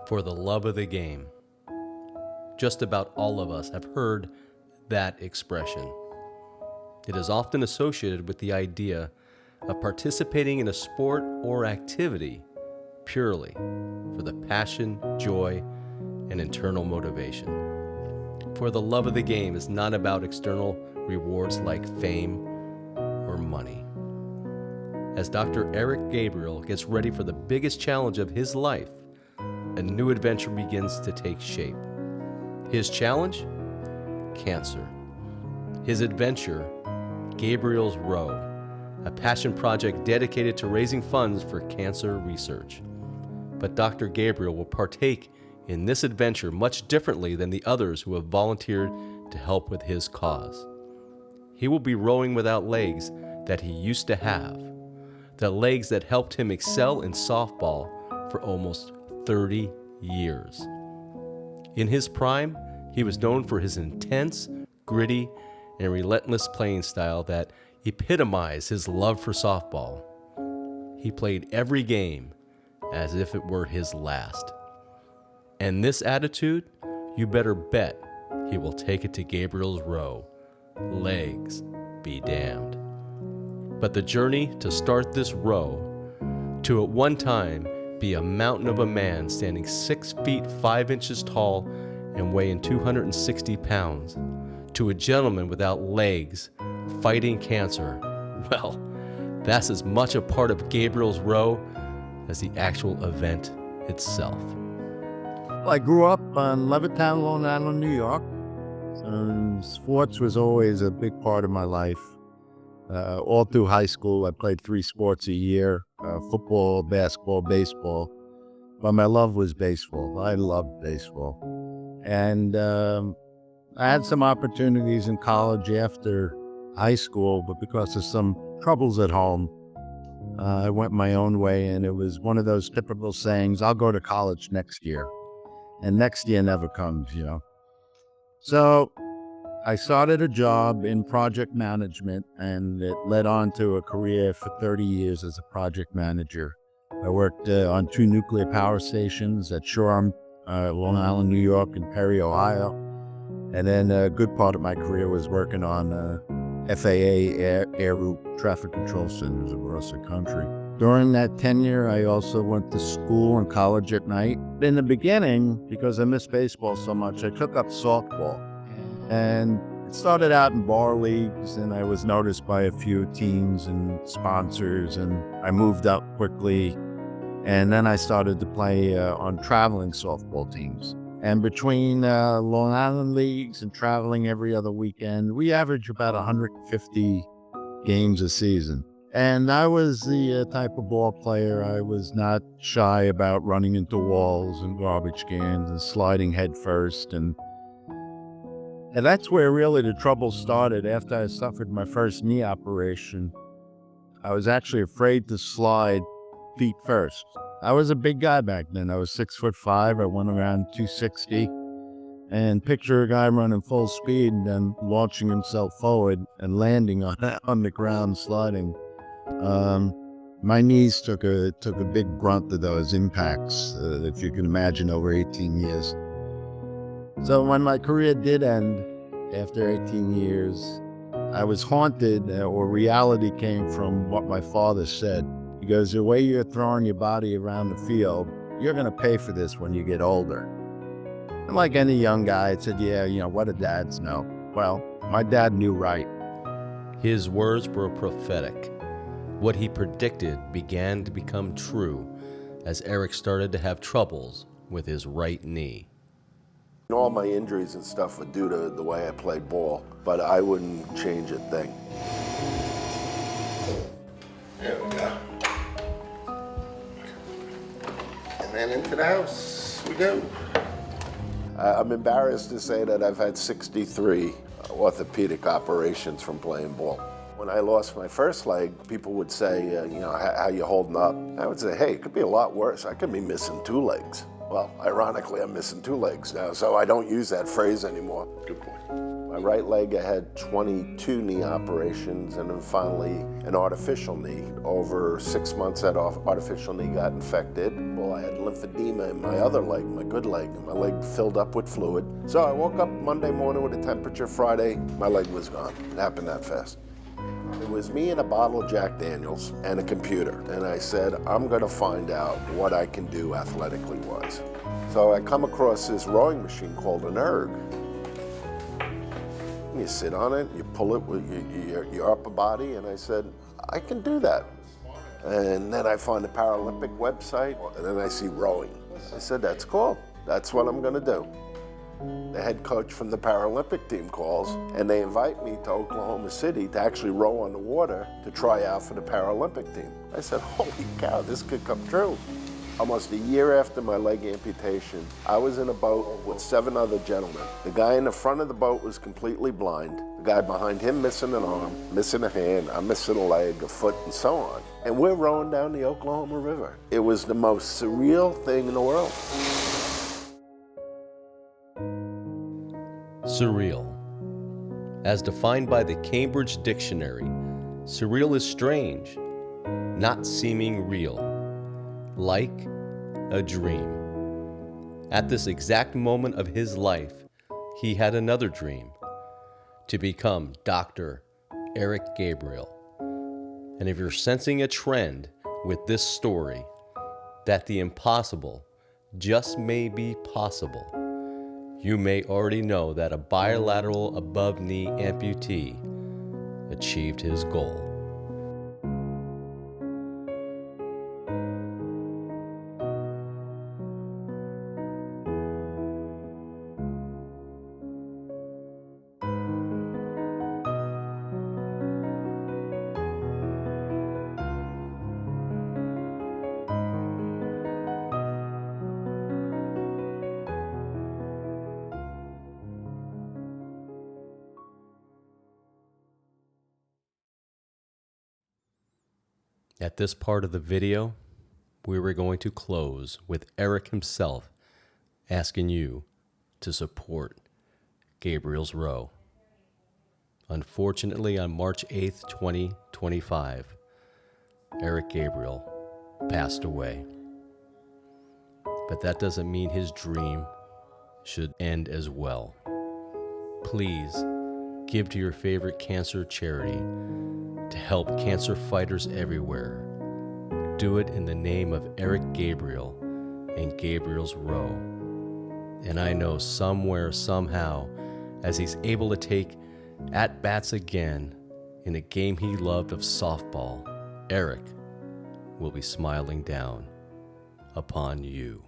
For the love of the game. Just about all of us have heard that expression. It is often associated with the idea of participating in a sport or activity purely for the passion, joy, and internal motivation. For the love of the game is not about external rewards like fame or money. As Dr. Eric Gabriel gets ready for the biggest challenge of his life, a new adventure begins to take shape. His challenge? Cancer. His adventure? Gabriel's Row, a passion project dedicated to raising funds for cancer research. But Dr. Gabriel will partake in this adventure much differently than the others who have volunteered to help with his cause. He will be rowing without legs that he used to have, the legs that helped him excel in softball for almost 30 years. In his prime, he was known for his intense, gritty, and relentless playing style that epitomized his love for softball. He played every game as if it were his last. And this attitude, you better bet he will take it to Gabriel's Row. Legs be damned. But the journey to start this row, to at one time be a mountain of a man standing 6 feet 5 inches tall and weighing 260 pounds, to a gentleman without legs fighting cancer, well, that's as much a part of Gabriel's Row as the actual event itself. I grew up on Levittown, Long Island, New York. Sports was always a big part of my life. All through high school, I played 3 sports a year, football, basketball, baseball. But my love was baseball. I loved baseball. And I had some opportunities in college after high school, but because of some troubles at home, I went my own way, and it was one of those typical sayings, I'll go to college next year. And next year never comes, you know. So I started a job in project management, and it led on to a career for 30 years as a project manager. I worked on 2 nuclear power stations at Shoreham, Long Island, New York, and Perry, Ohio. And then a good part of my career was working on FAA air route traffic control centers across the country. During that tenure, I also went to school and college at night. In the beginning, because I missed baseball so much, I took up softball. And it started out in bar leagues, and I was noticed by a few teams and sponsors, and I moved up quickly. And then I started to play on traveling softball teams. And between Long Island leagues and traveling every other weekend, we average about 150 games a season. And I was the type of ball player, I was not shy about running into walls and garbage cans and sliding headfirst. And that's where really the trouble started. After I suffered my first knee operation, I was actually afraid to slide feet first. I was a big guy back then. I was 6'5". I went around 260. And picture a guy running full speed and then launching himself forward and landing on the ground, sliding. My knees took a big brunt of those impacts, if you can imagine, over 18 years. So when my career did end after 18 years, I was haunted, or reality came from what my father said. He goes, the way you're throwing your body around the field, you're going to pay for this when you get older. And like any young guy, I said, yeah, you know, what do dads know? Well, my dad knew right. His words were prophetic. What he predicted began to become true as Eric started to have troubles with his right knee. All my injuries and stuff were due to the way I played ball, but I wouldn't change a thing. There we go. And then into the house we go. I'm embarrassed to say that I've had 63 orthopedic operations from playing ball. When I lost my first leg, people would say, you know, how you holding up? I would say, hey, it could be a lot worse. I could be missing 2 legs. Well, ironically, I'm missing 2 legs now, so I don't use that phrase anymore. Good point. My right leg, I had 22 knee operations and then finally an artificial knee. Over 6 months, that artificial knee got infected. Well, I had lymphedema in my other leg, my good leg, and my leg filled up with fluid. So I woke up Monday morning with a temperature. Friday, my leg was gone. It happened that fast. It was me and a bottle of Jack Daniels and a computer. And I said, I'm gonna find out what I can do athletically-wise. So I come across this rowing machine called an erg. You sit on it, you pull it with your upper body, and I said, I can do that. And then I find the Paralympic website, and then I see rowing. I said, that's cool. That's what I'm gonna do. The head coach from the Paralympic team calls, and they invite me to Oklahoma City to actually row on the water to try out for the Paralympic team. I said, holy cow, this could come true. Almost a year after my leg amputation, I was in a boat with 7 other gentlemen. The guy in the front of the boat was completely blind. The guy behind him missing an arm, missing a hand, I'm missing a leg, a foot, and so on. And we're rowing down the Oklahoma River. It was the most surreal thing in the world. Surreal. As defined by the Cambridge Dictionary, surreal is strange, not seeming real, like a dream. At this exact moment of his life, he had another dream, to become Dr. Eric Gabriel. And if you're sensing a trend with this story, that the impossible just may be possible, you may already know that a bilateral above-knee amputee achieved his goal. At this part of the video, we were going to close with Eric himself asking you to support Gabriel's Row. Unfortunately, on March 8th, 2025, Eric Gabriel passed away. But that doesn't mean his dream should end as well. Please give to your favorite cancer charity to help cancer fighters everywhere. Do it in the name of Eric Gabriel and Gabriel's Row. And I know somewhere, somehow, as he's able to take at-bats again in a game he loved of softball, Eric will be smiling down upon you.